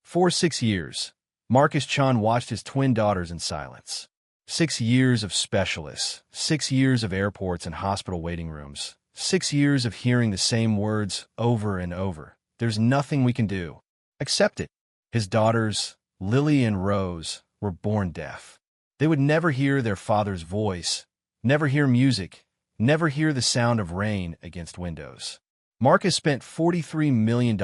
For 6 years, Marcus Chen watched his twin daughters in silence. 6 years of specialists, 6 years of airports and hospital waiting rooms, 6 years of hearing the same words over and over. There's nothing we can do. Accept it. His daughters, Lily and Rose, were born deaf. They would never hear their father's voice, never hear music, never hear the sound of rain against windows. Marcus spent $43 million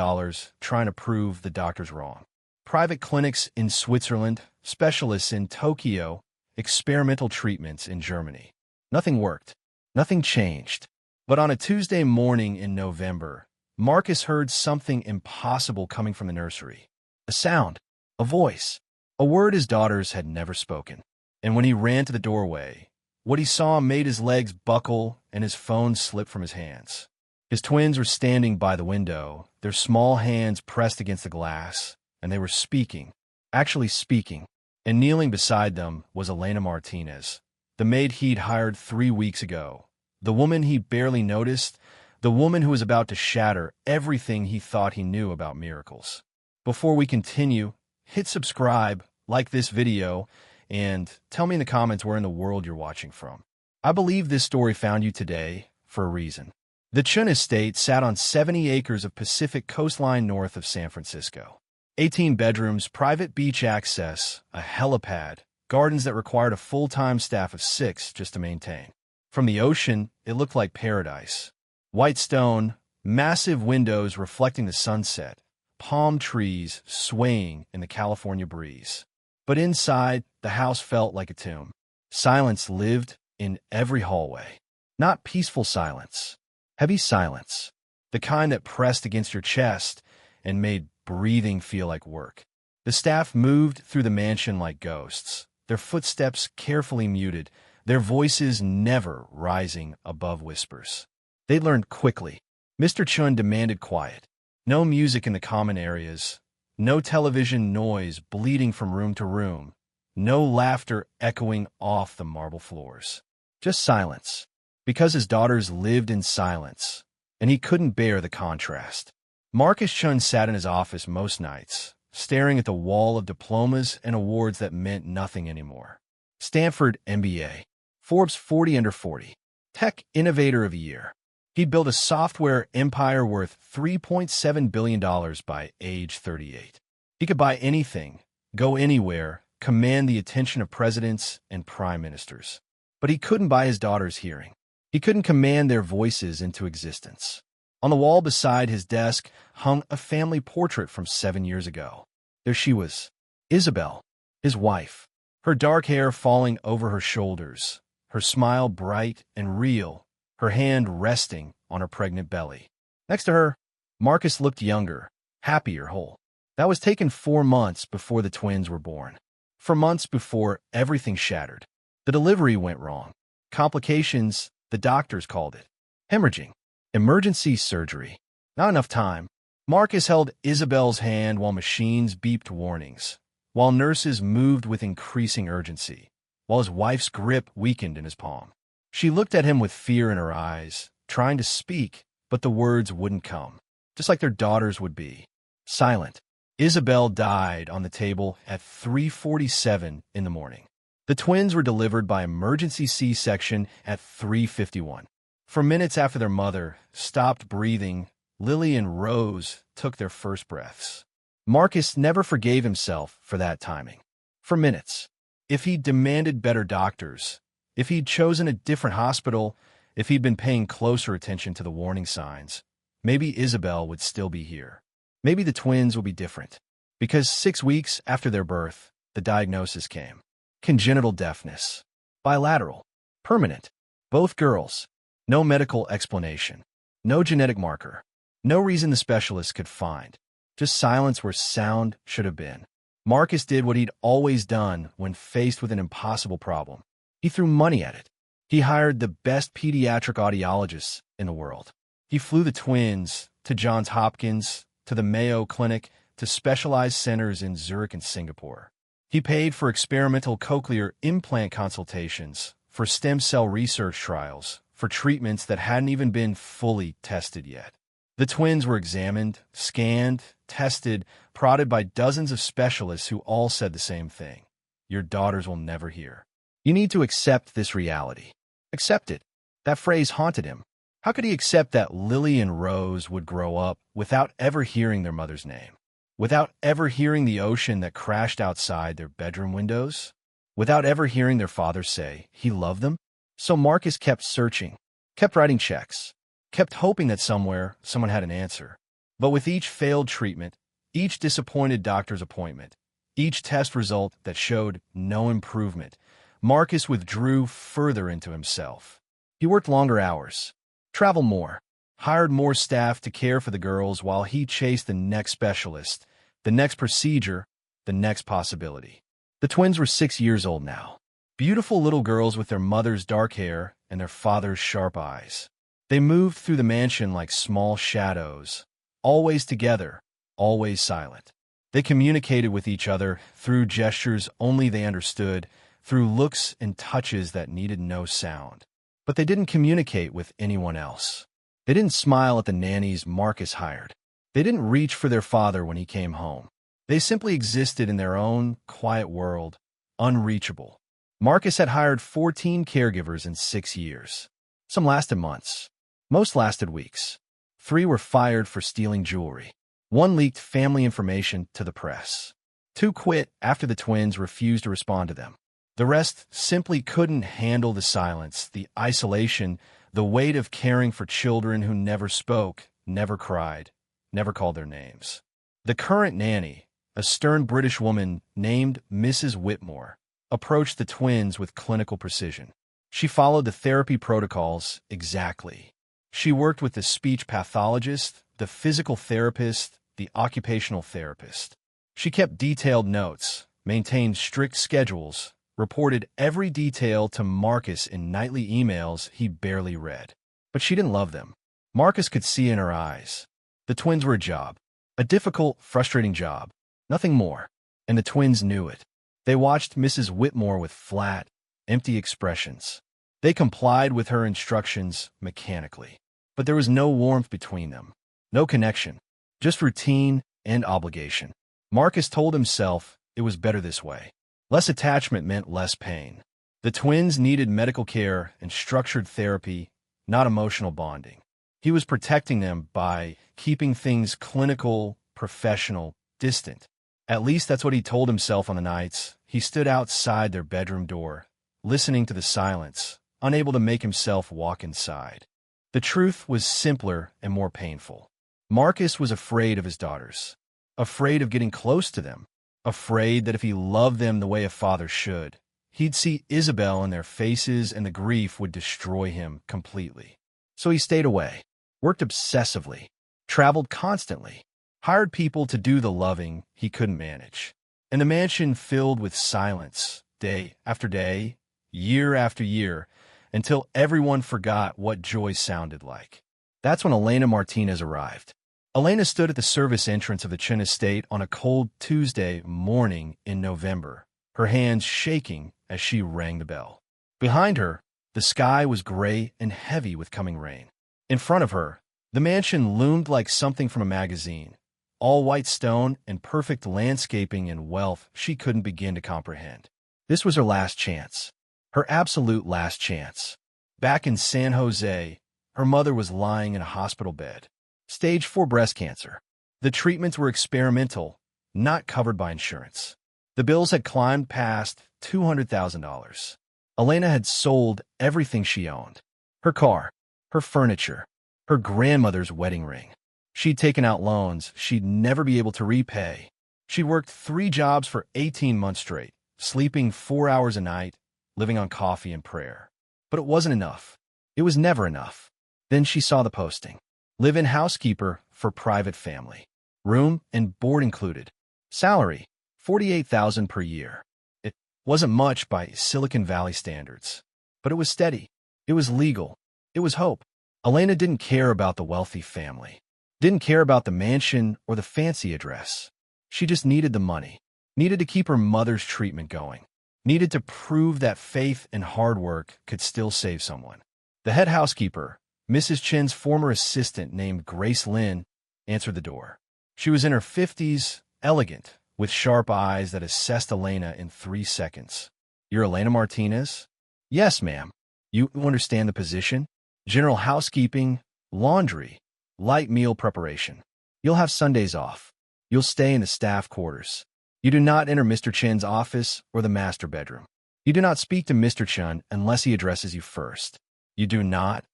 trying to prove the doctors wrong. Private clinics in Switzerland, specialists in Tokyo, experimental treatments in Germany. Nothing worked. Nothing changed. But on a Tuesday morning in November, Marcus heard something impossible coming from the nursery. A sound, a voice, a word his daughters had never spoken. And when he ran to the doorway, what he saw made his legs buckle and his phone slip from his hands. His twins were standing by the window, their small hands pressed against the glass, and they were speaking, actually speaking. And kneeling beside them was Elena Martinez, the maid he'd hired 3 weeks ago, the woman he barely noticed, the woman who was about to shatter everything he thought he knew about miracles. Before we continue, hit subscribe, like this video, and tell me in the comments where in the world you're watching from. I believe this story found you today for a reason. The Chen estate sat on 70 acres of Pacific coastline north of San Francisco. 18 bedrooms, private beach access, a helipad, gardens that required a full-time staff of 6 just to maintain. From the ocean, it looked like paradise. White stone, massive windows reflecting the sunset, palm trees swaying in the California breeze. But inside, the house felt like a tomb. Silence lived in every hallway. Not peaceful silence. Heavy silence. The kind that pressed against your chest and made breathing feel like work. The staff moved through the mansion like ghosts, their footsteps carefully muted, their voices never rising above whispers. They learned quickly. Mr. Chen demanded quiet. No music in the common areas. No television noise bleeding from room to room. No laughter echoing off the marble floors. Just silence. Because his daughters lived in silence, and he couldn't bear the contrast. Marcus Chen sat in his office most nights, staring at the wall of diplomas and awards that meant nothing anymore. Stanford MBA, Forbes 40 under 40, Tech Innovator of the Year. He built a software empire worth $3.7 billion by age 38. He could buy anything, go anywhere, command the attention of presidents and prime ministers. But he couldn't buy his daughters' hearing. He couldn't command their voices into existence. On the wall beside his desk hung a family portrait from 7 years ago. There she was, Isabel, his wife, her dark hair falling over her shoulders, her smile bright and real, her hand resting on her pregnant belly. Next to her, Marcus looked younger, happier, whole. That was taken 4 months before the twins were born. 4 months before everything shattered. The delivery went wrong. Complications, the doctors called it. Hemorrhaging. Emergency surgery. Not enough time. Marcus held Isabel's hand while machines beeped warnings, while nurses moved with increasing urgency, while his wife's grip weakened in his palm. She looked at him with fear in her eyes, trying to speak, but the words wouldn't come, just like their daughters would be. Silent. Isabel died on the table at 3:47 in the morning. The twins were delivered by emergency C-section at 3:51. For minutes after their mother stopped breathing, Lily and Rose took their first breaths. Marcus never forgave himself for that timing. For minutes. If he'd demanded better doctors, if he'd chosen a different hospital, if he'd been paying closer attention to the warning signs, maybe Isabel would still be here. Maybe the twins would be different. Because 6 weeks after their birth, the diagnosis came. Congenital deafness. Bilateral. Permanent. Both girls. No medical explanation. No genetic marker. No reason the specialists could find. Just silence where sound should have been. Marcus did what he'd always done when faced with an impossible problem. He threw money at it. He hired the best pediatric audiologists in the world. He flew the twins to Johns Hopkins, to the Mayo Clinic, to specialized centers in Zurich and Singapore. He paid for experimental cochlear implant consultations, for stem cell research trials, for treatments that hadn't even been fully tested yet. The twins were examined, scanned, tested, prodded by dozens of specialists who all said the same thing. Your daughters will never hear. You need to accept this reality. Accept it. That phrase haunted him. How could he accept that Lily and Rose would grow up without ever hearing their mother's name? Without ever hearing the ocean that crashed outside their bedroom windows? Without ever hearing their father say he loved them? So Marcus kept searching, kept writing checks, kept hoping that somewhere someone had an answer. But with each failed treatment, each disappointed doctor's appointment, each test result that showed no improvement, Marcus withdrew further into himself. He worked longer hours, traveled more, hired more staff to care for the girls while he chased the next specialist, the next procedure, the next possibility. The twins were 6 years old now. Beautiful little girls with their mother's dark hair and their father's sharp eyes. They moved through the mansion like small shadows, always together, always silent. They communicated with each other through gestures only they understood, through looks and touches that needed no sound. But they didn't communicate with anyone else. They didn't smile at the nannies Marcus hired. They didn't reach for their father when he came home. They simply existed in their own quiet world, unreachable. Marcus had hired 14 caregivers in 6 years. Some lasted months. Most lasted weeks. 3 were fired for stealing jewelry. 1 leaked family information to the press. 2 quit after the twins refused to respond to them. The rest simply couldn't handle the silence, the isolation, the weight of caring for children who never spoke, never cried, never called their names. The current nanny, a stern British woman named Mrs. Whitmore, approached the twins with clinical precision. She followed the therapy protocols exactly. She worked with the speech pathologist, the physical therapist, the occupational therapist. She kept detailed notes, maintained strict schedules, reported every detail to Marcus in nightly emails he barely read. But she didn't love them. Marcus could see in her eyes. The twins were a job. A difficult, frustrating job. Nothing more. And the twins knew it. They watched Mrs. Whitmore with flat, empty expressions. They complied with her instructions mechanically. But there was no warmth between them. No connection. Just routine and obligation. Marcus told himself it was better this way. Less attachment meant less pain. The twins needed medical care and structured therapy, not emotional bonding. He was protecting them by keeping things clinical, professional, distant. At least that's what he told himself on the nights he stood outside their bedroom door, listening to the silence, unable to make himself walk inside. The truth was simpler and more painful. Marcus was afraid of his daughters, afraid of getting close to them, afraid that if he loved them the way a father should, he'd see Isabel in their faces and the grief would destroy him completely. So he stayed away, worked obsessively, traveled constantly, hired people to do the loving he couldn't manage. And the mansion filled with silence, day after day, year after year, until everyone forgot what joy sounded like. That's when Elena Martinez arrived. Elena stood at the service entrance of the Chen estate on a cold Tuesday morning in November, her hands shaking as she rang the bell. Behind her, the sky was gray and heavy with coming rain. In front of her, the mansion loomed like something from a magazine, all white stone and perfect landscaping and wealth she couldn't begin to comprehend. This was her last chance, her absolute last chance. Back in San Jose, her mother was lying in a hospital bed. Stage 4 breast cancer. The treatments were experimental, not covered by insurance. The bills had climbed past $200,000. Elena had sold everything she owned. Her car, her furniture, her grandmother's wedding ring. She'd taken out loans she'd never be able to repay. She worked 3 jobs for 18 months straight, sleeping 4 hours a night, living on coffee and prayer. But it wasn't enough. It was never enough. Then she saw the posting. Live-in housekeeper for private family. Room and board included. Salary, $48,000 per year. It wasn't much by Silicon Valley standards. But it was steady. It was legal. It was hope. Elena didn't care about the wealthy family. Didn't care about the mansion or the fancy address. She just needed the money. Needed to keep her mother's treatment going. Needed to prove that faith and hard work could still save someone. The head housekeeper, Mrs. Chen's former assistant named Grace Lynn answered the door. She was in her 50s, elegant, with sharp eyes that assessed Elena in 3 seconds. "You're Elena Martinez?" "Yes, ma'am." "You understand the position? General housekeeping, laundry, light meal preparation. You'll have Sundays off. You'll stay in the staff quarters. You do not enter Mr. Chen's office or the master bedroom. You do not speak to Mr. Chen unless he addresses you first. You do not,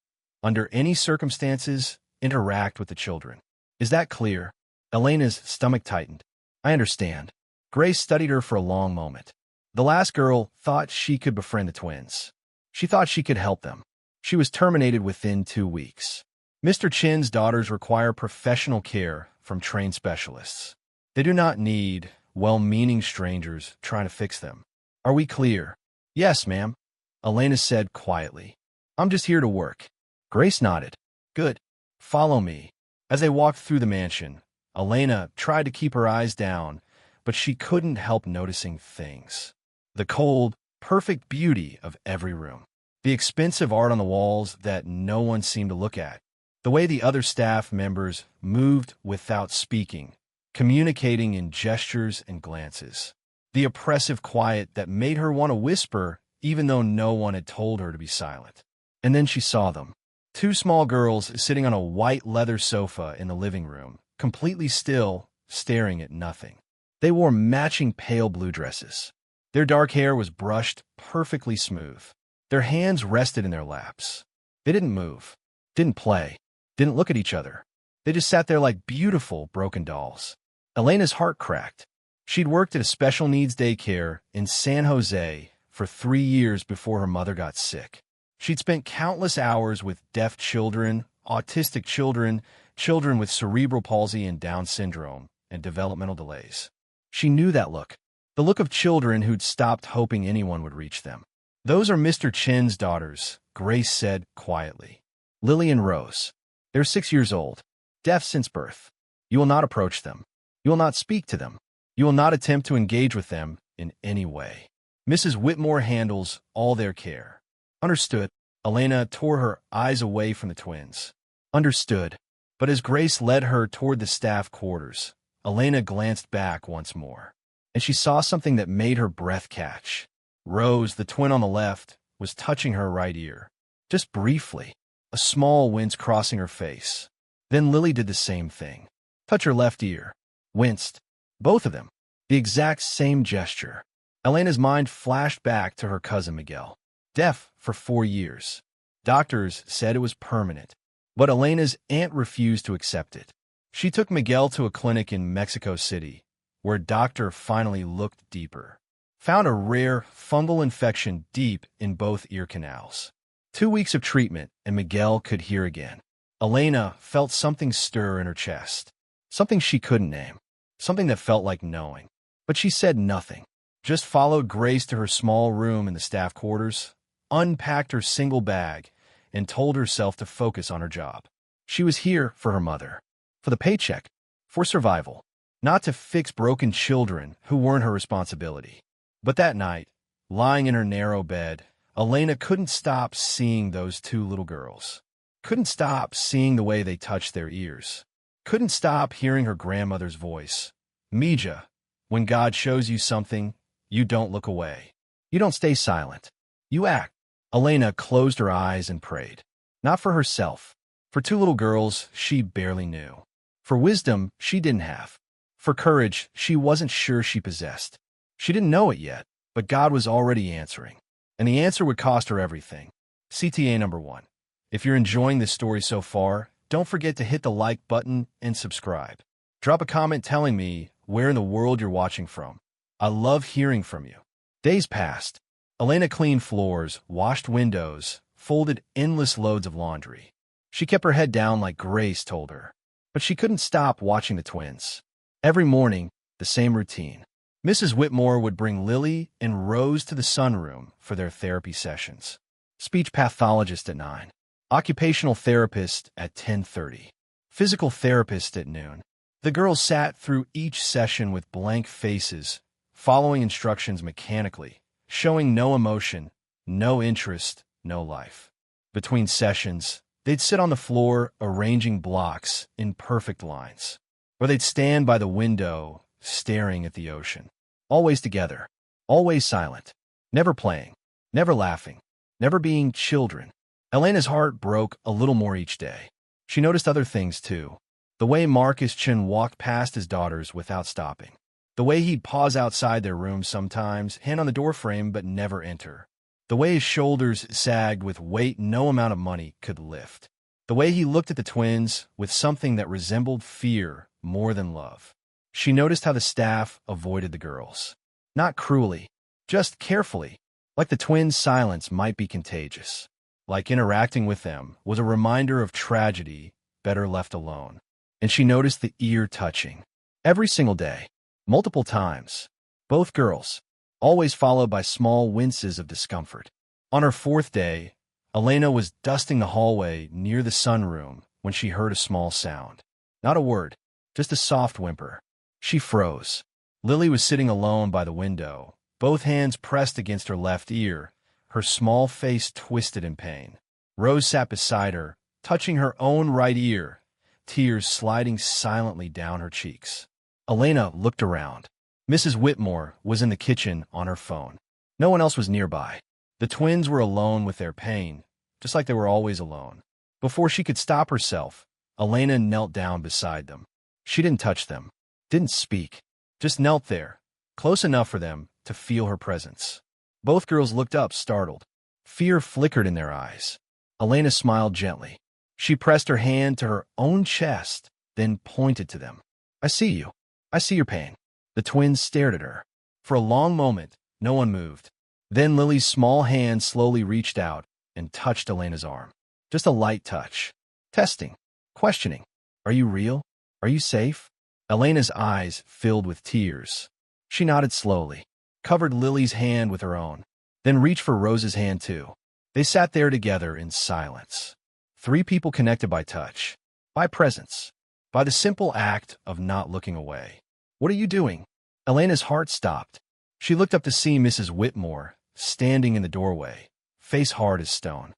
under any circumstances, interact with the children. Is that clear?" Elena's stomach tightened. "I understand." Grace studied her for a long moment. The last girl thought she could befriend the twins. She thought she could help them. She was terminated within 2 weeks. Mr. Chen's daughters require professional care from trained specialists. They do not need well-meaning strangers trying to fix them. Are we clear? "Yes, ma'am," Elena said quietly. "I'm just here to work." Grace nodded. "Good. Follow me." As they walked through the mansion, Elena tried to keep her eyes down, but she couldn't help noticing things. The cold, perfect beauty of every room. The expensive art on the walls that no one seemed to look at. The way the other staff members moved without speaking, communicating in gestures and glances. The oppressive quiet that made her want to whisper even though no one had told her to be silent. And then she saw them. 2 small girls sitting on a white leather sofa in the living room, completely still, staring at nothing. They wore matching pale blue dresses. Their dark hair was brushed perfectly smooth. Their hands rested in their laps. They didn't move, didn't play, didn't look at each other. They just sat there like beautiful, broken dolls. Elena's heart cracked. She'd worked at a special needs daycare in San Jose for 3 years before her mother got sick. She'd spent countless hours with deaf children, autistic children, children with cerebral palsy and Down syndrome, and developmental delays. She knew that look, the look of children who'd stopped hoping anyone would reach them. "Those are Mr. Chen's daughters," Grace said quietly. "Lily and Rose. They're 6 years old, deaf since birth. You will not approach them. You will not speak to them. You will not attempt to engage with them in any way. Mrs. Whitmore handles all their care." "Understood." Elena tore her eyes away from the twins. "Understood." But as Grace led her toward the staff quarters, Elena glanced back once more, and she saw something that made her breath catch. Rose, the twin on the left, was touching her right ear. Just briefly, a small wince crossing her face. Then Lily did the same thing. Touch her left ear. Winced. Both of them. The exact same gesture. Elena's mind flashed back to her cousin Miguel. Deaf for 4 years. Doctors said it was permanent, but Elena's aunt refused to accept it. She took Miguel to a clinic in Mexico City, where a doctor finally looked deeper. Found a rare fungal infection deep in both ear canals. 2 weeks of treatment, and Miguel could hear again. Elena felt something stir in her chest. Something she couldn't name. Something that felt like knowing. But she said nothing. Just followed Grace to her small room in the staff quarters, unpacked her single bag, and told herself to focus on her job. She was here for her mother. For the paycheck. For survival. Not to fix broken children who weren't her responsibility. But that night, lying in her narrow bed, Elena couldn't stop seeing those 2 little girls. Couldn't stop seeing the way they touched their ears. Couldn't stop hearing her grandmother's voice. "Mija, when God shows you something, you don't look away. You don't stay silent. You act." Elena closed her eyes and prayed. Not for herself. For 2 little girls she barely knew. For wisdom she didn't have. For courage she wasn't sure she possessed. She didn't know it yet, but God was already answering. And the answer would cost her everything. CTA number 1. If you're enjoying this story so far, don't forget to hit the like button and subscribe. Drop a comment telling me where in the world you're watching from. I love hearing from you. Days passed. Elena cleaned floors, washed windows, folded endless loads of laundry. She kept her head down like Grace told her. But she couldn't stop watching the twins. Every morning, the same routine. Mrs. Whitmore would bring Lily and Rose to the sunroom for their therapy sessions. Speech pathologist at 9. Occupational therapist at 10:30. Physical therapist at noon. The girls sat through each session with blank faces, following instructions mechanically, showing no emotion, no interest, no life. Between sessions, They'd sit on the floor, arranging blocks in perfect lines. Or they'd stand by the window, staring at the ocean. Always together, always silent, never playing, never laughing, never being children. Elena's heart broke a little more each day. She noticed other things, too. The way Chen walked past his daughters without stopping. The way he'd pause outside their room sometimes, hand on the doorframe but never enter. The way his shoulders sagged with weight no amount of money could lift. The way he looked at the twins with something that resembled fear more than love. She noticed how the staff avoided the girls. Not cruelly, just carefully, like the twins' silence might be contagious. Like interacting with them was a reminder of tragedy better left alone. And she noticed the ear touching. Every single day, multiple times. Both girls, always followed by small winces of discomfort. On her fourth day, Elena was dusting the hallway near the sunroom when she heard a small sound. Not a word, just a soft whimper. She froze. Lily was sitting alone by the window, both hands pressed against her left ear, her small face twisted in pain. Rose sat beside her, touching her own right ear, tears sliding silently down her cheeks. Elena looked around. Mrs. Whitmore was in the kitchen on her phone. No one else was nearby. The twins were alone with their pain, just like they were always alone. Before she could stop herself, Elena knelt down beside them. She didn't touch them, didn't speak, just knelt there, close enough for them to feel her presence. Both girls looked up, startled. Fear flickered in their eyes. Elena smiled gently. She pressed her hand to her own chest, then pointed to them. I see you. I see your pain. The twins stared at her. For a long moment, no one moved. Then Lily's small hand slowly reached out and touched Elena's arm. Just a light touch. Testing. Questioning. Are you real? Are you safe? Elena's eyes filled with tears. She nodded slowly, covered Lily's hand with her own, then reached for Rose's hand too. They sat there together in silence. Three people connected by touch, by presence, by the simple act of not looking away. What are you doing? Elena's heart stopped. She looked up to see Mrs. Whitmore standing in the doorway, face hard as stone.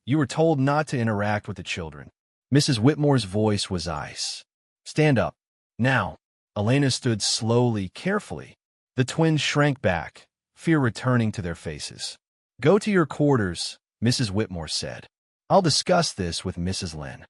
You were told not to interact with the children. Mrs. Whitmore's voice was ice. Stand up. Now. Elena stood slowly, carefully. The twins shrank back, fear returning to their faces. Go to your quarters, Mrs. Whitmore said. I'll discuss this with Mrs. Lynn.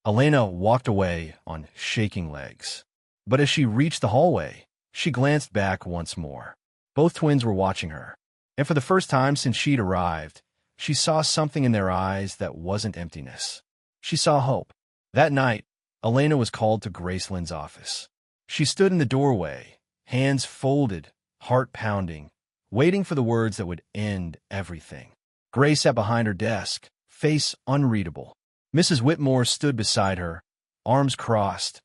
Elena walked away on shaking legs. But as she reached the hallway, she glanced back once more. Both twins were watching her. And for the first time since she'd arrived, she saw something in their eyes that wasn't emptiness. She saw hope. That night, Elena was called to Gracelyn's office. She stood in the doorway, hands folded, heart pounding, waiting for the words that would end everything. Grace sat behind her desk, face unreadable. Mrs. Whitmore stood beside her, arms crossed,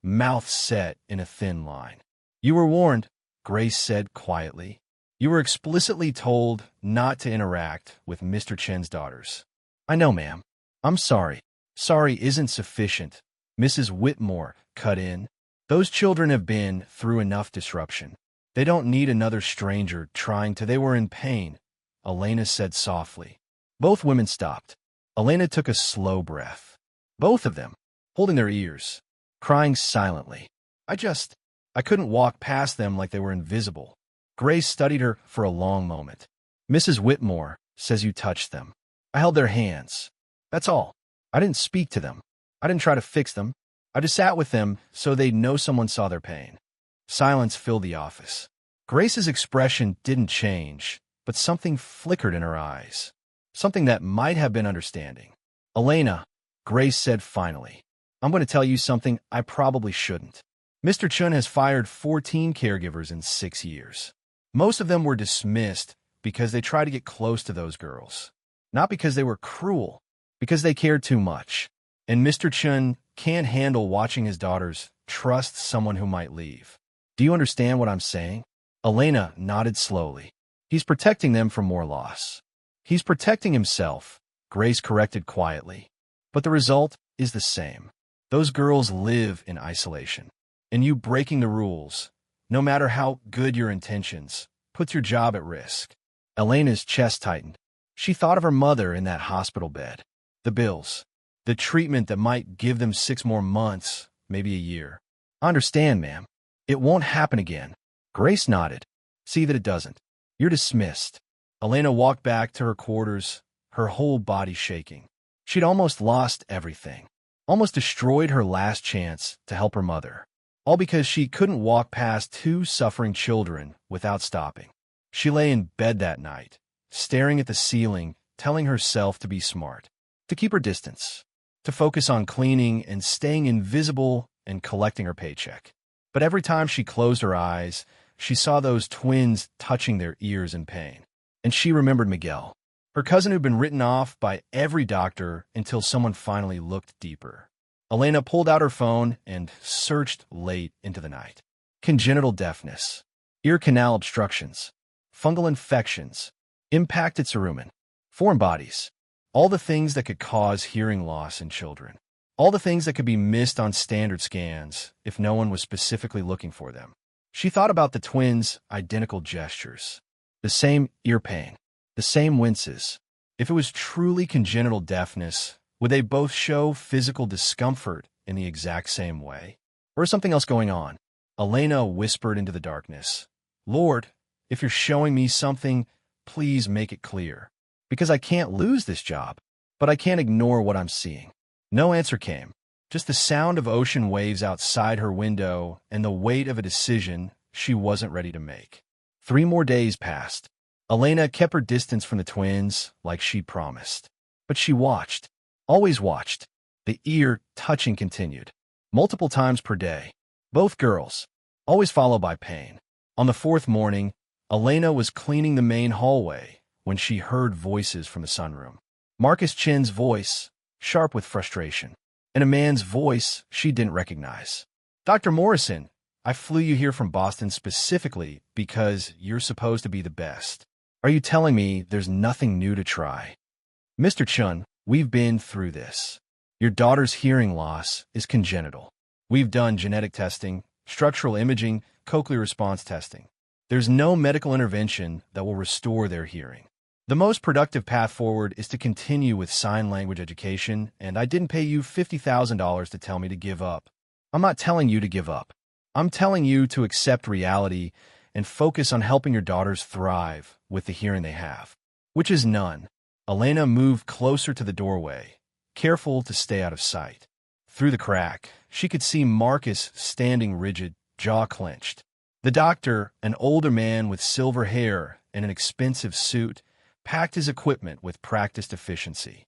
mouth set in a thin line. You were warned, Grace said quietly. You were explicitly told not to interact with Mr. Chen's daughters. I know, ma'am. I'm sorry. Sorry isn't sufficient. Mrs. Whitmore cut in. Those children have been through enough disruption. They don't need another stranger trying to. They were in pain, Elena said softly. Both women stopped. Elena took a slow breath. Both of them, holding their ears, crying silently. I couldn't walk past them like they were invisible. Grace studied her for a long moment. Mrs. Whitmore says you touched them. I held their hands. That's all. I didn't speak to them. I didn't try to fix them. I just sat with them so they'd know someone saw their pain. Silence filled the office. Grace's expression didn't change, but something flickered in her eyes. Something that might have been understanding. Elena, Grace said finally, I'm going to tell you something I probably shouldn't. Mr. Chen has fired 14 caregivers in 6 years. Most of them were dismissed because they tried to get close to those girls. Not because they were cruel, because they cared too much. And Mr. Chen can't handle watching his daughters trust someone who might leave. Do you understand what I'm saying? Elena nodded slowly. He's protecting them from more loss. He's protecting himself, Grace corrected quietly. But the result is the same. Those girls live in isolation. And you breaking the rules, no matter how good your intentions, puts your job at risk. Elena's chest tightened. She thought of her mother in that hospital bed. The bills. The treatment that might give them 6 more months, maybe a year. I understand, ma'am. It won't happen again. Grace nodded. See that it doesn't. You're dismissed. Elena walked back to her quarters, her whole body shaking. She'd almost lost everything. Almost destroyed her last chance to help her mother. All because she couldn't walk past 2 suffering children without stopping. She lay in bed that night, staring at the ceiling, telling herself to be smart, to keep her distance, to focus on cleaning and staying invisible and collecting her paycheck. But every time she closed her eyes, she saw those twins touching their ears in pain. And she remembered Miguel, her cousin who'd been written off by every doctor until someone finally looked deeper. Elena pulled out her phone and searched late into the night. Congenital deafness, ear canal obstructions, fungal infections, impacted cerumen, foreign bodies, all the things that could cause hearing loss in children. All the things that could be missed on standard scans if no one was specifically looking for them. She thought about the twins' identical gestures. The same ear pain, the same winces. If it was truly congenital deafness, would they both show physical discomfort in the exact same way? Or is something else going on? Elena whispered into the darkness. Lord, if you're showing me something, please make it clear. Because I can't lose this job, but I can't ignore what I'm seeing. No answer came. Just the sound of ocean waves outside her window and the weight of a decision she wasn't ready to make. 3 more days passed. Elena kept her distance from the twins like she promised. But she watched. Always watched. The ear touching continued. Multiple times per day. Both girls. Always followed by pain. On the 4th morning, Elena was cleaning the main hallway when she heard voices from the sunroom. Chen's voice, sharp with frustration, and a man's voice she didn't recognize. Dr. Morrison, I flew you here from Boston specifically because you're supposed to be the best. Are you telling me there's nothing new to try? Mr. Chen, we've been through this. Your daughter's hearing loss is congenital. We've done genetic testing, structural imaging, cochlear response testing. There's no medical intervention that will restore their hearing. The most productive path forward is to continue with sign language education, and I didn't pay you $50,000 to tell me to give up. I'm not telling you to give up. I'm telling you to accept reality and focus on helping your daughters thrive with the hearing they have, which is none. Elena moved closer to the doorway, careful to stay out of sight. Through the crack, she could see Marcus standing rigid, jaw clenched. The doctor, an older man with silver hair and an expensive suit, packed his equipment with practiced efficiency.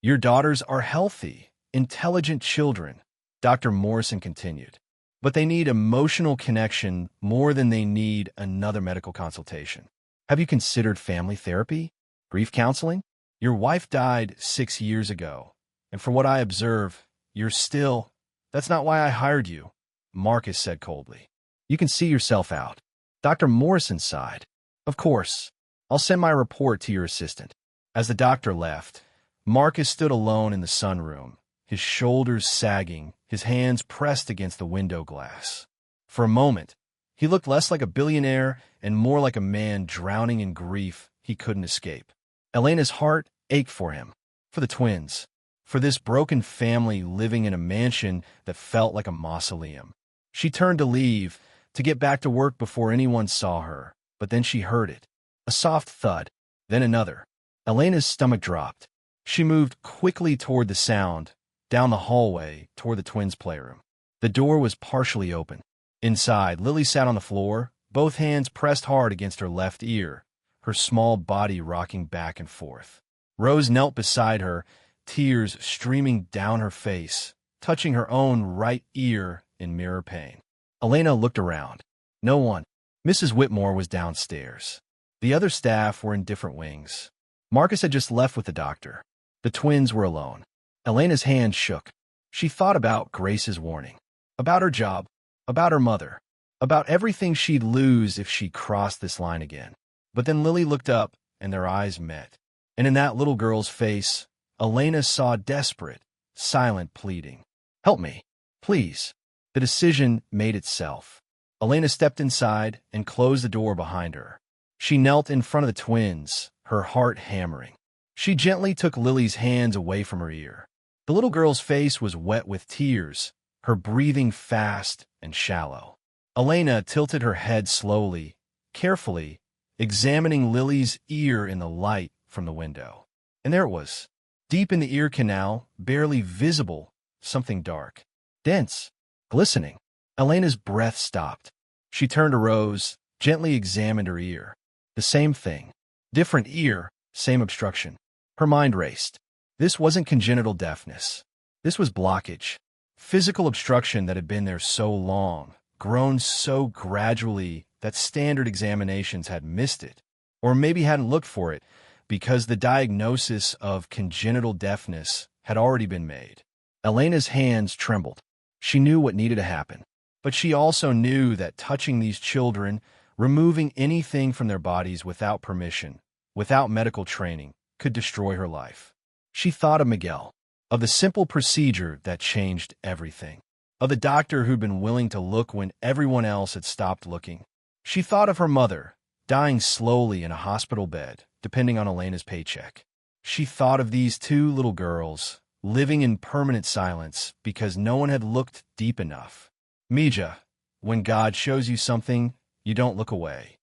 Your daughters are healthy, intelligent children, Dr. Morrison continued. But they need emotional connection more than they need another medical consultation. Have you considered family therapy? Grief counseling? Your wife died 6 years ago, and from what I observe, you're still... That's not why I hired you, Marcus said coldly. You can see yourself out. Dr. Morrison sighed. Of course. I'll send my report to your assistant. As the doctor left, Marcus stood alone in the sunroom, his shoulders sagging, his hands pressed against the window glass. For a moment, he looked less like a billionaire and more like a man drowning in grief he couldn't escape. Elena's heart ached for him, for the twins, for this broken family living in a mansion that felt like a mausoleum. She turned to leave, to get back to work before anyone saw her, but then she heard it. A soft thud, then another. Elena's stomach dropped. She moved quickly toward the sound, down the hallway toward the twins' playroom. The door was partially open. Inside, Lily sat on the floor, both hands pressed hard against her left ear, her small body rocking back and forth. Rose knelt beside her, tears streaming down her face, touching her own right ear in mirror pain. Elena looked around. No one. Mrs. Whitmore was downstairs. The other staff were in different wings. Marcus had just left with the doctor. The twins were alone. Elena's hand shook. She thought about Grace's warning, about her job, about her mother, about everything she'd lose if she crossed this line again. But then Lily looked up, and their eyes met. And in that little girl's face, Elena saw desperate, silent pleading. Help me, please. The decision made itself. Elena stepped inside and closed the door behind her. She knelt in front of the twins, her heart hammering. She gently took Lily's hands away from her ear. The little girl's face was wet with tears, her breathing fast and shallow. Elena tilted her head slowly, carefully, examining Lily's ear in the light from the window. And there it was, deep in the ear canal, barely visible, something dark, dense, glistening. Elena's breath stopped. She turned to Rose, gently examined her ear. The same thing. Different ear, same obstruction. Her mind raced. This wasn't congenital deafness. This was blockage. Physical obstruction that had been there so long, grown so gradually that standard examinations had missed it, or maybe hadn't looked for it, because the diagnosis of congenital deafness had already been made. Elena's hands trembled. She knew what needed to happen, but she also knew that touching these children, removing anything from their bodies without permission, without medical training, could destroy her life. She thought of Miguel, of the simple procedure that changed everything, of the doctor who'd been willing to look when everyone else had stopped looking. She thought of her mother, dying slowly in a hospital bed, depending on Elena's paycheck. She thought of these two little girls, living in permanent silence because no one had looked deep enough. Mija, when God shows you something, you don't look away.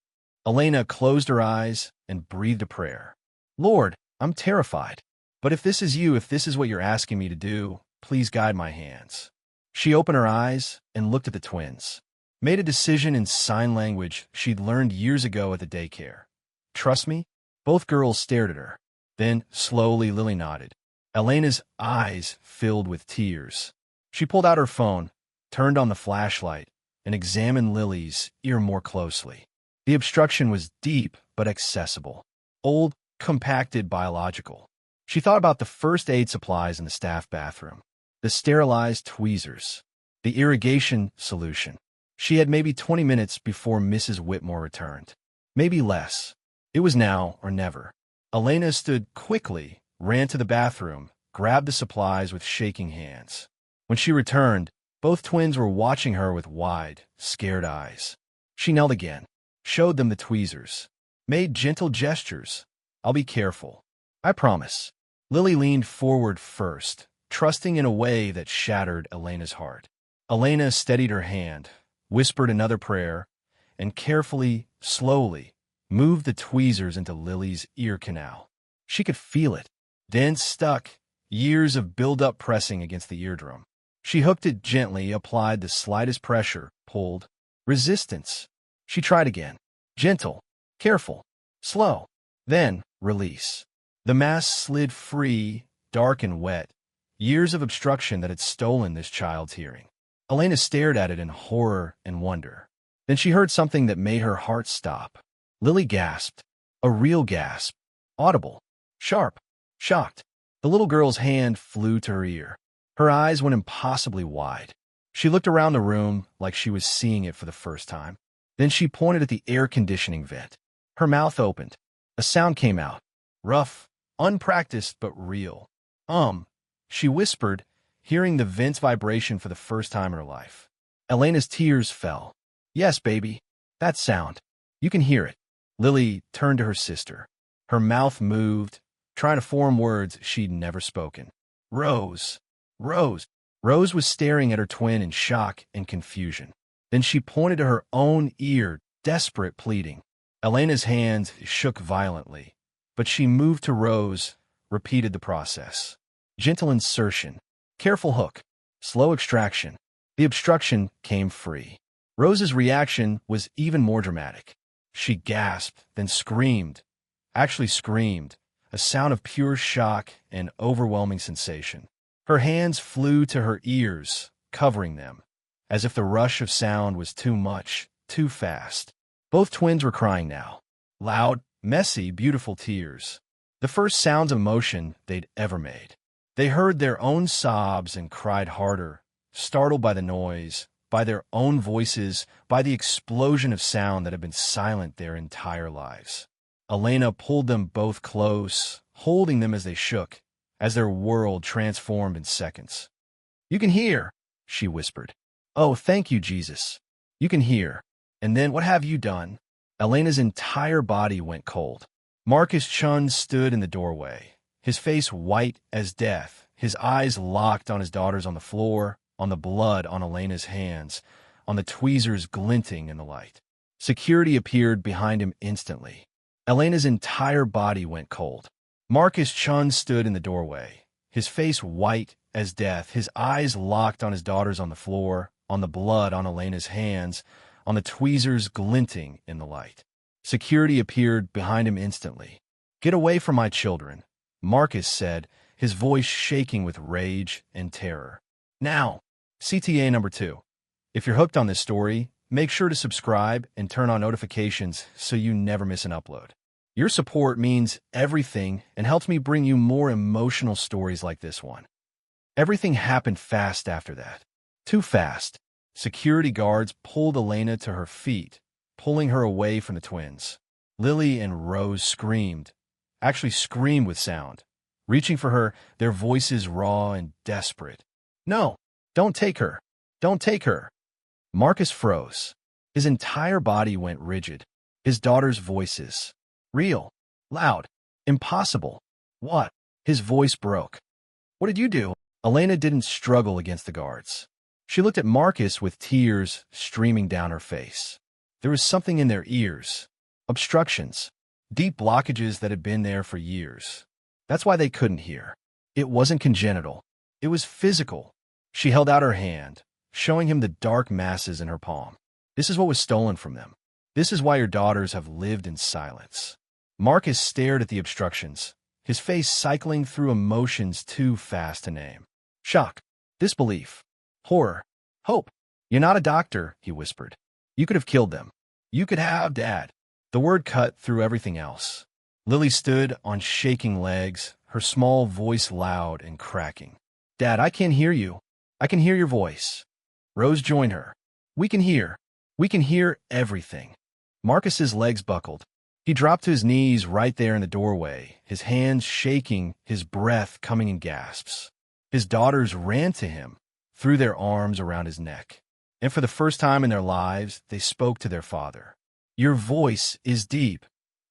Elena closed her eyes and breathed a prayer. Lord, I'm terrified. But if this is you, if this is what you're asking me to do, please guide my hands. She opened her eyes and looked at the twins. Made a decision in sign language she'd learned years ago at the daycare. Trust me? Both girls stared at her. Then, slowly, Lily nodded. Elena's eyes filled with tears. She pulled out her phone, turned on the flashlight, and examined Lily's ear more closely. The obstruction was deep but accessible. Old, compacted, biological. She thought about the first aid supplies in the staff bathroom, the sterilized tweezers, the irrigation solution. She had maybe 20 minutes before Mrs. Whitmore returned. Maybe less. It was now or never. Elena stood quickly, ran to the bathroom, grabbed the supplies with shaking hands. When she returned, both twins were watching her with wide, scared eyes. She knelt again, showed them the tweezers, made gentle gestures. I'll be careful. I promise. Lily leaned forward first, trusting in a way that shattered Elena's heart. Elena steadied her hand, whispered another prayer, and carefully, slowly, moved the tweezers into Lily's ear canal. She could feel it, dense, stuck, years of build-up pressing against the eardrum. She hooked it gently, applied the slightest pressure, pulled. Resistance. She tried again. Gentle, careful, slow. Then, release. The mass slid free, dark and wet, years of obstruction that had stolen this child's hearing. Elena stared at it in horror and wonder. Then she heard something that made her heart stop. Lily gasped, a real gasp, audible, sharp, shocked. The little girl's hand flew to her ear. Her eyes went impossibly wide. She looked around the room like she was seeing it for the first time. Then she pointed at the air conditioning vent. Her mouth opened. A sound came out, rough, unpracticed but real. She whispered, hearing the vent's vibration for the first time in her life. Elena's tears fell. Yes, baby, that sound. You can hear it. Lily turned to her sister. Her mouth moved, trying to form words she'd never spoken. Rose. Rose. Rose was staring at her twin in shock and confusion. Then she pointed to her own ear, desperate, pleading. Elena's hands shook violently, but she moved to Rose, repeated the process. Gentle insertion, careful hook, slow extraction. The obstruction came free. Rose's reaction was even more dramatic. She gasped, then screamed. Actually screamed, a sound of pure shock and overwhelming sensation. Her hands flew to her ears, covering them, as if the rush of sound was too much, too fast. Both twins were crying now. Loud, messy, beautiful tears. The first sounds of emotion they'd ever made. They heard their own sobs and cried harder, startled by the noise, by their own voices, by the explosion of sound that had been silent their entire lives. Elena pulled them both close, holding them as they shook, as their world transformed in seconds. You can hear, she whispered. Oh, thank you, Jesus. You can hear. And then what have you done? Elena's entire body went cold. Marcus Chen stood in the doorway, his face white as death, his eyes locked on his daughters on the floor, on the blood on Elena's hands, on the tweezers glinting in the light. Security appeared behind him instantly. Elena's entire body went cold. Marcus Chen stood in the doorway, his face white as death, his eyes locked on his daughters on the floor, on the blood on Elena's hands, on the tweezers glinting in the light. Security appeared behind him instantly. "Get away from my children," Marcus said, his voice shaking with rage and terror. Now, CTA number 2. If you're hooked on this story, make sure to subscribe and turn on notifications so you never miss an upload. Your support means everything and helps me bring you more emotional stories like this one. Everything happened fast after that. Too fast. Security guards pulled Elena to her feet, pulling her away from the twins. Lily and Rose screamed with sound, reaching for her, their voices raw and desperate. "No, don't take her. Don't take her." Marcus froze. His entire body went rigid. His daughters' voices. Real. Loud. Impossible. What? His voice broke. "What did you do?" Elena didn't struggle against the guards. She looked at Marcus with tears streaming down her face. There was something in their ears. Obstructions. Deep blockages that had been there for years. That's why they couldn't hear. It wasn't congenital. It was physical. She held out her hand, showing him the dark masses in her palm. "This is what was stolen from them. This is why your daughters have lived in silence." Marcus stared at the obstructions, his face cycling through emotions too fast to name. Shock. Disbelief. Horror. Hope. "You're not a doctor," he whispered. "You could have killed them. You could have, Dad." The word cut through everything else. Lily stood on shaking legs, her small voice loud and cracking. "Dad, I can't hear you. I can hear your voice." Rose joined her. We can hear everything." Marcus's legs buckled. He dropped to his knees right there in the doorway, his hands shaking, his breath coming in gasps. His daughters ran to him, threw their arms around his neck. And for the first time in their lives, they spoke to their father. "Your voice is deep,"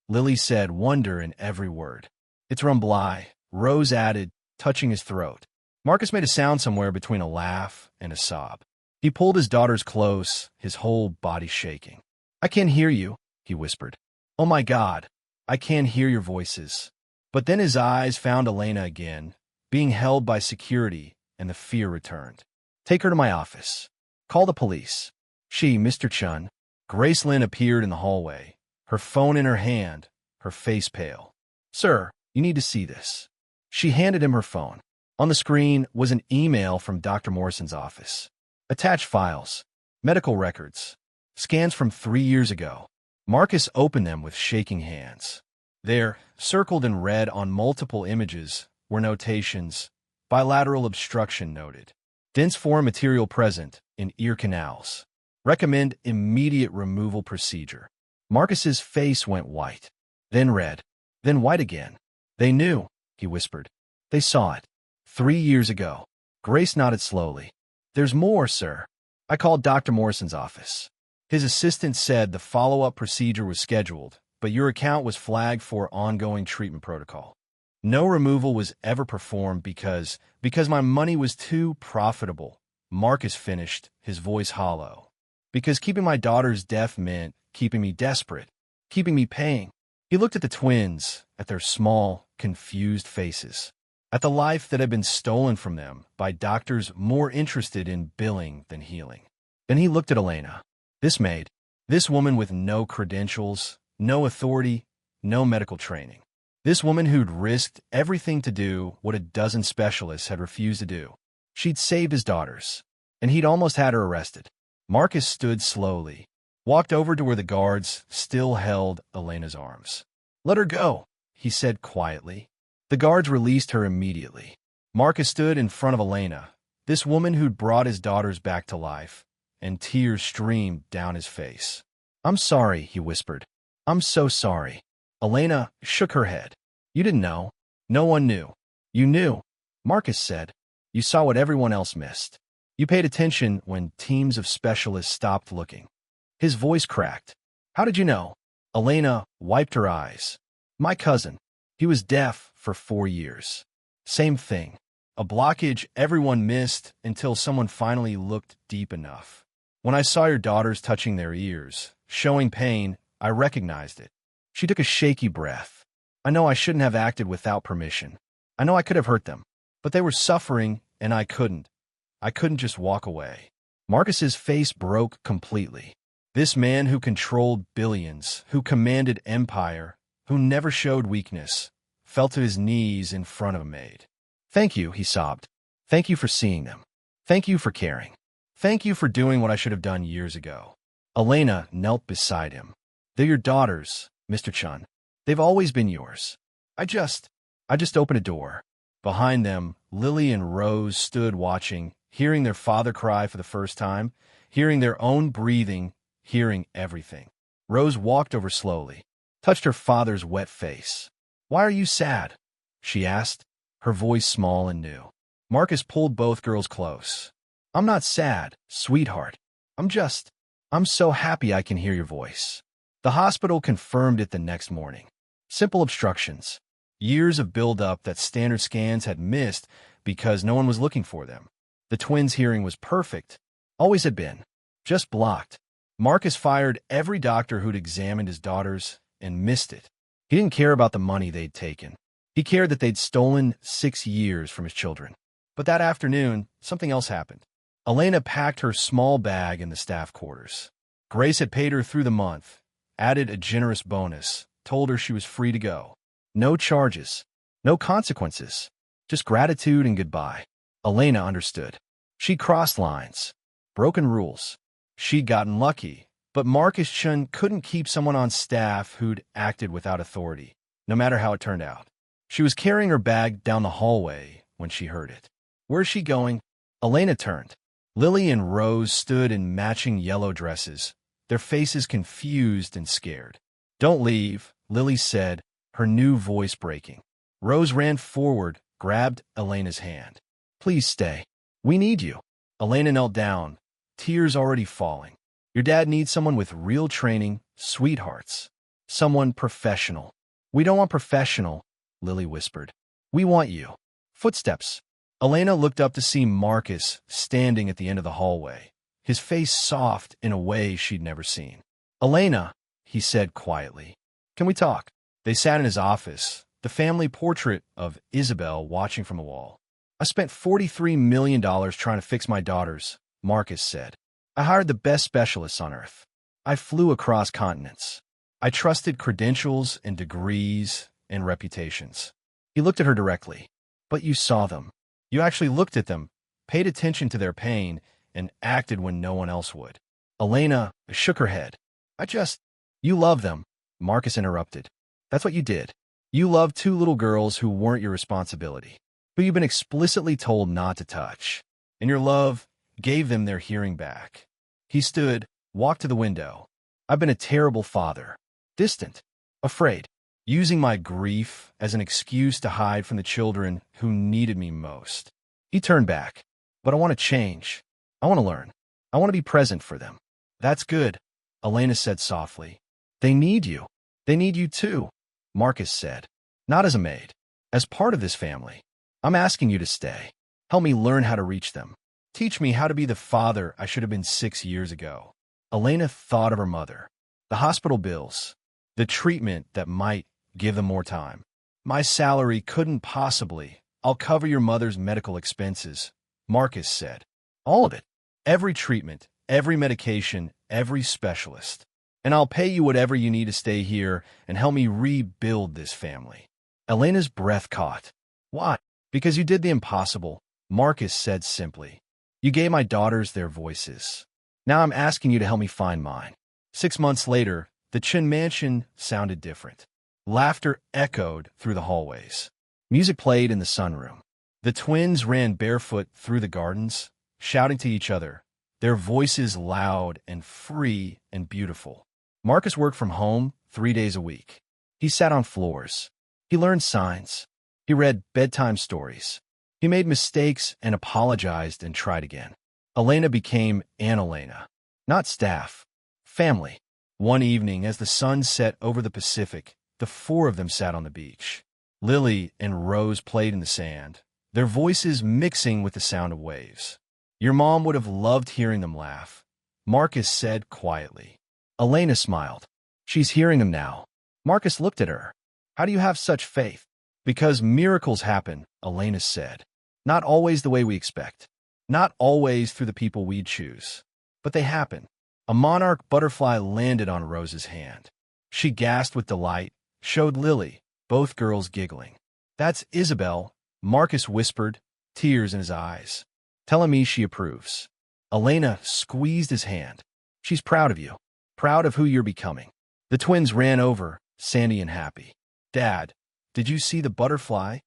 Lily said, wonder in every word. "It's Rumblai," Rose added, touching his throat. Marcus made a sound somewhere between a laugh and a sob. He pulled his daughters close, his whole body shaking. "I can't hear you," he whispered. "Oh my God, I can't hear your voices." But then his eyes found Elena again, being held by security, and the fear returned. "Take her to my office. Call the police." Mr. Chen. Grace Lynn appeared in the hallway, her phone in her hand, her face pale. "Sir, you need to see this." She handed him her phone. On the screen was an email from Dr. Morrison's office. Attached files, medical records, scans from 3 years ago. Marcus opened them with shaking hands. There, circled in red on multiple images, were notations. Bilateral obstruction noted. Dense foreign material present in ear canals. Recommend immediate removal procedure. Marcus's face went white, then red, then white again. "They knew," he whispered. "They saw it. 3 years ago." Grace nodded slowly. "There's more, sir. I called Dr. Morrison's office. His assistant said the follow-up procedure was scheduled, but your account was flagged for ongoing treatment protocol. No removal was ever performed because my money was too profitable." Marcus finished, his voice hollow. "Because keeping my daughters deaf meant keeping me desperate, keeping me paying." He looked at the twins, at their small, confused faces, at the life that had been stolen from them by doctors more interested in billing than healing. Then he looked at Elena, this maid, this woman with no credentials, no authority, no medical training. This woman who'd risked everything to do what a dozen specialists had refused to do. She'd saved his daughters, and he'd almost had her arrested. Marcus stood slowly, walked over to where the guards still held Elena's arms. "Let her go," he said quietly. The guards released her immediately. Marcus stood in front of Elena, this woman who'd brought his daughters back to life, and tears streamed down his face. "I'm sorry," he whispered. "I'm so sorry." Elena shook her head. "You didn't know. No one knew." "You knew," Marcus said. "You saw what everyone else missed. You paid attention when teams of specialists stopped looking." His voice cracked. "How did you know?" Elena wiped her eyes. "My cousin. He was deaf for 4 years. Same thing. A blockage everyone missed until someone finally looked deep enough. When I saw your daughters touching their ears, showing pain, I recognized it. She took a shaky breath. I know I shouldn't have acted without permission. I know I could have hurt them. But they were suffering, and I couldn't. I couldn't just walk away. Marcus's face broke completely. This man who controlled billions, who commanded empire, who never showed weakness, fell to his knees in front of a maid. "Thank you," he sobbed. "Thank you for seeing them. Thank you for caring. Thank you for doing what I should have done years ago." Elena knelt beside him. "They're your daughters, Mr. Chen. They've always been yours. I just opened a door." Behind them, Lily and Rose stood watching, hearing their father cry for the first time, hearing their own breathing, hearing everything. Rose walked over slowly, touched her father's wet face. "Why are you sad?" she asked, her voice small and new. Marcus pulled both girls close. "I'm not sad, sweetheart. I'm so happy I can hear your voice." The hospital confirmed it the next morning. Simple obstructions. Years of build-up that standard scans had missed because no one was looking for them. The twins' hearing was perfect. Always had been. Just blocked. Marcus fired every doctor who'd examined his daughters and missed it. He didn't care about the money they'd taken. He cared that they'd stolen 6 years from his children. But that afternoon, something else happened. Elena packed her small bag in the staff quarters. Grace had paid her through the month, added a generous bonus, told her she was free to go. No charges, no consequences, just gratitude and goodbye. Elena understood. She'd crossed lines, broken rules. She'd gotten lucky, but Marcus Chen couldn't keep someone on staff who'd acted without authority, no matter how it turned out. She was carrying her bag down the hallway when she heard it. "Where's she going?" Elena turned. Lily and Rose stood in matching yellow dresses, their faces confused and scared. "Don't leave," Lily said, her new voice breaking. Rose ran forward, grabbed Elena's hand. "Please stay. We need you." Elena knelt down, tears already falling. "Your dad needs someone with real training, sweethearts. Someone professional." "We don't want professional," Lily whispered. "We want you." Footsteps. Elena looked up to see Marcus standing at the end of the hallway, his face soft in a way she'd never seen. "Elena," he said quietly, "can we talk?" They sat in his office, the family portrait of Isabel watching from the wall. "I spent $43 million trying to fix my daughters," Marcus said. "I hired the best specialists on Earth. I flew across continents. I trusted credentials and degrees and reputations." He looked at her directly. "But you saw them. You actually looked at them, paid attention to their pain, and acted when no one else would." Elena shook her head. You love them," Marcus interrupted. "That's what you did. You loved 2 little girls who weren't your responsibility, who you've been explicitly told not to touch. And your love gave them their hearing back." He stood, walked to the window. "I've been a terrible father. Distant, afraid, using my grief as an excuse to hide from the children who needed me most." He turned back. "But I want to change. I want to learn. I want to be present for them." "That's good," Elena said softly. "They need you. They need you too," Marcus said. "Not as a maid, as part of this family. I'm asking you to stay. Help me learn how to reach them. Teach me how to be the father I should have been 6 years ago." Elena thought of her mother, the hospital bills, the treatment that might give them more time. "My salary couldn't possibly. I'll cover your mother's medical expenses," Marcus said. "All of it. Every treatment, every medication, every specialist. And I'll pay you whatever you need to stay here and help me rebuild this family." Elena's breath caught. "Why?" "Because you did the impossible," Marcus said simply. "You gave my daughters their voices. Now I'm asking you to help me find mine." 6 months later, the Chen mansion sounded different. Laughter echoed through the hallways. Music played in the sunroom. The twins ran barefoot through the gardens, shouting to each other, their voices loud and free and beautiful. Marcus worked from home 3 days a week. He sat on floors. He learned signs. He read bedtime stories. He made mistakes and apologized and tried again. Elena became an Elena. Not staff. Family. One evening, as the sun set over the Pacific, the 4 of them sat on the beach. Lily and Rose played in the sand, their voices mixing with the sound of waves. Your mom would have loved hearing them laugh, Marcus said quietly. Elena smiled. She's hearing them now. Marcus looked at her. How do you have such faith? Because miracles happen, Elena said. Not always the way we expect. Not always through the people we'd choose. But they happen. A monarch butterfly landed on Rose's hand. She gasped with delight, showed Lily, both girls giggling. That's Isabel, Marcus whispered, tears in his eyes. Telling me she approves. Elena squeezed his hand. She's proud of you. Proud of who you're becoming. The twins ran over, sandy and happy. Dad, did you see the butterfly?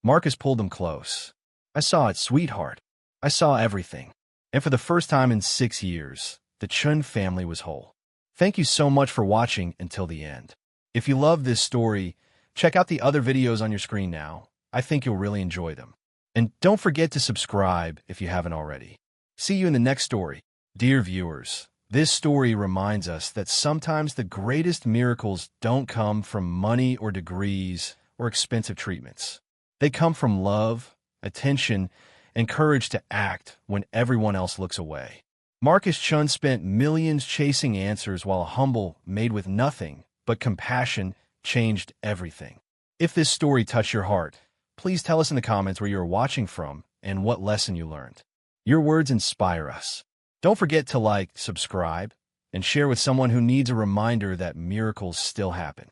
Marcus pulled them close. I saw it, sweetheart. I saw everything. And for the first time in 6 years, the Chen family was whole. Thank you so much for watching until the end. If you love this story, check out the other videos on your screen now. I think you'll really enjoy them. And don't forget to subscribe if you haven't already. See you in the next story. Dear viewers, this story reminds us that sometimes the greatest miracles don't come from money or degrees or expensive treatments. They come from love, attention, and courage to act when everyone else looks away. Marcus Chen spent millions chasing answers while a humble, Maid with nothing but compassion changed everything. If this story touched your heart, please tell us in the comments where you are watching from and what lesson you learned. Your words inspire us. Don't forget to like, subscribe, and share with someone who needs a reminder that miracles still happen.